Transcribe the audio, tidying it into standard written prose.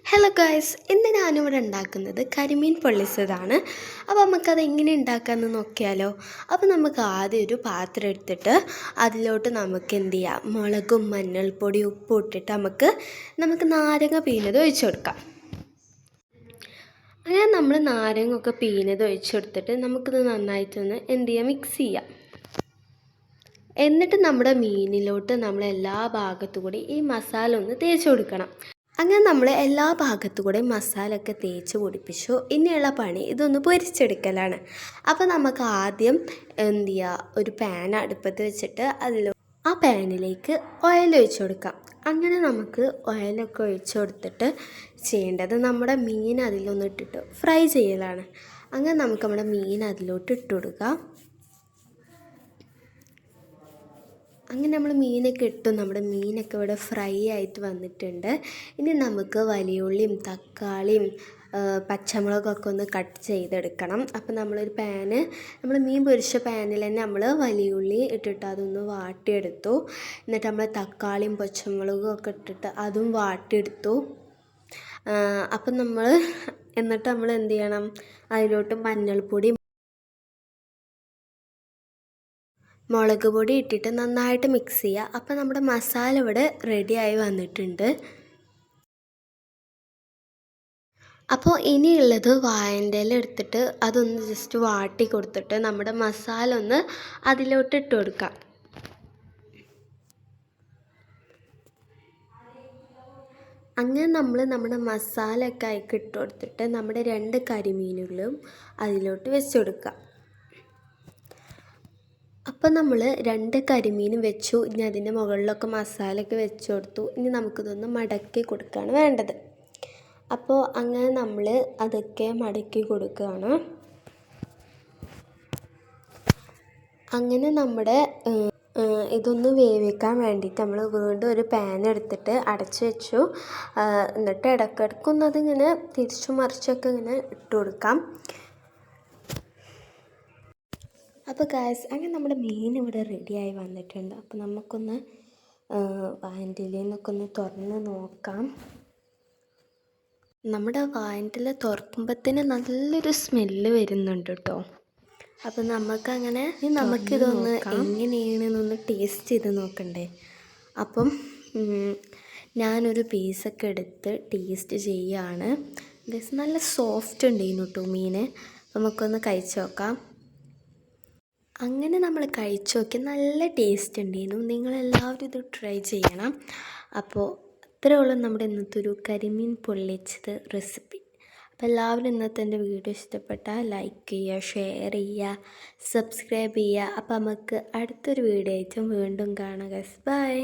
Hello guys, ഇന്ന് ഞാനിവിടെ ഉണ്ടാക്കുന്നത് കരിമീൻ പൊള്ളിച്ചതാണ്. അപ്പോൾ നമുക്കത് എങ്ങനെ ഉണ്ടാക്കാമെന്ന് നോക്കിയാലോ. അപ്പോൾ നമുക്ക് ആദ്യം ഒരു പാത്രം എടുത്തിട്ട് അതിലോട്ട് നമുക്ക് എന്ത് ചെയ്യാം, മുളകും മഞ്ഞൾപ്പൊടി ഉപ്പും ഇട്ടിട്ട് നമുക്ക് നാരങ്ങ പിഴിഞ്ഞത് ഒഴിച്ചു കൊടുക്കാം. അങ്ങനെ നമ്മൾ നാരങ്ങ ഒക്കെ പിഴിഞ്ഞത് ഒഴിച്ചു കൊടുത്തിട്ട് നമുക്കിത് നന്നായിട്ടൊന്ന് എന്ത് ചെയ്യാം, മിക്സ് ചെയ്യാം. എന്നിട്ട് നമ്മുടെ മീനിലോട്ട് നമ്മൾ എല്ലാ ഭാഗത്തു കൂടി ഈ മസാല ഒന്ന് തേച്ച് കൊടുക്കണം. അങ്ങനെ നമ്മൾ എല്ലാ ഭാഗത്തു കൂടെ മസാല ഒക്കെ തേച്ച് പിടിപ്പിച്ചു. ഇനിയുള്ള പണി ഇതൊന്ന് പൊരിച്ചെടുക്കലാണ്. അപ്പോൾ നമുക്ക് ആദ്യം എന്ത് ചെയ്യുക, ഒരു പാൻ അടുപ്പത്ത് വെച്ചിട്ട് ആ പാനിലേക്ക് ഓയിൽ ഒഴിച്ചു കൊടുക്കാം. അങ്ങനെ നമുക്ക് ഓയിലൊക്കെ ഒഴിച്ചു കൊടുത്തിട്ട് ചെയ്യേണ്ടത് നമ്മുടെ മീൻ അതിലൊന്ന് ഇട്ടിട്ട് ഫ്രൈ ചെയ്യലാണ്. അങ്ങനെ നമുക്ക് നമ്മുടെ മീൻ അതിലോട്ട് ഇട്ട് കൊടുക്കാം. അങ്ങനെ നമ്മൾ മീനൊക്കെ ഇട്ടു. നമ്മുടെ മീനൊക്കെ ഇവിടെ ഫ്രൈ ആയിട്ട് വന്നിട്ടുണ്ട്. ഇനി നമുക്ക് വലിയ ഉള്ളിയും തക്കാളിയും പച്ചമുളകൊക്കെ ഒന്ന് കട്ട് ചെയ്തെടുക്കണം. അപ്പോൾ നമ്മൾ മീൻ പൊരിച്ച പാനിൽ തന്നെ നമ്മൾ വലിയ ഉള്ളി ഇട്ടിട്ട് അതൊന്ന് വാട്ടിയെടുത്തു. എന്നിട്ട് നമ്മൾ തക്കാളിയും പച്ചമുളകും ഒക്കെ ഇട്ടിട്ട് അതും വാട്ടിയെടുത്തു. അപ്പം എന്നിട്ട് നമ്മൾ എന്ത് ചെയ്യണം, അതിലോട്ട് മഞ്ഞൾപ്പൊടി മുളക് പൊടി ഇട്ടിട്ട് നന്നായിട്ട് മിക്സ് ചെയ്യുക. അപ്പോൾ നമ്മുടെ മസാല ഇവിടെ റെഡിയായി വന്നിട്ടുണ്ട്. അപ്പോൾ ഇനിയുള്ളത് വാഴൻ്റെ ഇല എടുത്തിട്ട് അതൊന്ന് ജസ്റ്റ് വാട്ടി കൊടുത്തിട്ട് നമ്മുടെ മസാല ഒന്ന് അതിലോട്ട് ഇട്ട് കൊടുക്കാം. അങ്ങനെ നമ്മുടെ മസാല ഒക്കെ അതിലേക്ക് ഇട്ട് കൊടുത്തിട്ട് നമ്മുടെ 2 കരിമീനുകളും അതിലോട്ട് വെച്ച് കൊടുക്കുക. അപ്പോൾ നമ്മൾ 2 കരിമീനും വെച്ചു. ഇനി അതിൻ്റെ മുകളിലൊക്കെ മസാലയൊക്കെ വെച്ച് കൊടുത്തു. ഇനി നമുക്കിതൊന്ന് മടക്കി കൊടുക്കുകയാണ് വേണ്ടത്. അപ്പോൾ അങ്ങനെ നമ്മൾ അതൊക്കെ മടക്കി കൊടുക്കുകയാണ്. അങ്ങനെ നമ്മുടെ ഇതൊന്ന് വേവിക്കാൻ വേണ്ടിയിട്ട് നമ്മൾ വീണ്ടും ഒരു പാൻ എടുത്തിട്ട് അടച്ചു വെച്ചു. എന്നിട്ട് ഇടയ്ക്കിടയ്ക്കൊന്ന് അതിങ്ങനെ തിരിച്ചു മറിച്ചൊക്കെ ഇങ്ങനെ ഇട്ട് കൊടുക്കാം. അപ്പോൾ ഗായ്സ്, അങ്ങനെ നമ്മുടെ മീൻ ഇവിടെ റെഡിയായി വന്നിട്ടുണ്ട്. അപ്പോൾ നമുക്കൊന്ന് വാഴൻ്റെ ഇലയിൽ ഒന്ന് തുറന്ന് നോക്കാം. നമ്മുടെ വാഴൻ്റെ ഇല തുറക്കുമ്പോഴത്തേന് നല്ലൊരു സ്മെല്ല് വരുന്നുണ്ട് കേട്ടോ. അപ്പോൾ നമുക്കിതൊന്ന് എങ്ങനെയാണെന്നൊന്ന് ടേസ്റ്റ് ചെയ്ത് നോക്കണ്ടേ. അപ്പം ഞാനൊരു പീസൊക്കെ എടുത്ത് ടേസ്റ്റ് ചെയ്യുകയാണ്. ഗൈസ്, നല്ല സോഫ്റ്റ് ഉണ്ടായിരുന്നു കേട്ടോ മീൻ. നമുക്കൊന്ന് കഴിച്ച് നോക്കാം. അങ്ങനെ നമ്മൾ കഴിച്ച് നോക്കി, നല്ല ടേസ്റ്റ് ഉണ്ടായിരുന്നു. നിങ്ങളെല്ലാവരും ഇത് ട്രൈ ചെയ്യണം. അപ്പോൾ അത്രയേ ഉള്ളൂ നമ്മുടെ ഇന്നത്തെ ഒരു കരിമീൻ പൊള്ളിച്ചത് റെസിപ്പി. അപ്പോൾ എല്ലാവരും ഇന്നത്തെ എൻ്റെ വീഡിയോ ഇഷ്ടപ്പെട്ടാൽ ലൈക്ക് ചെയ്യുക, ഷെയർ ചെയ്യുക, സബ്സ്ക്രൈബ് ചെയ്യുക. അപ്പോൾ നമുക്ക് അടുത്തൊരു വീഡിയോ ആയിട്ടും വീണ്ടും കാണാം ഗൈസ്. ബൈ.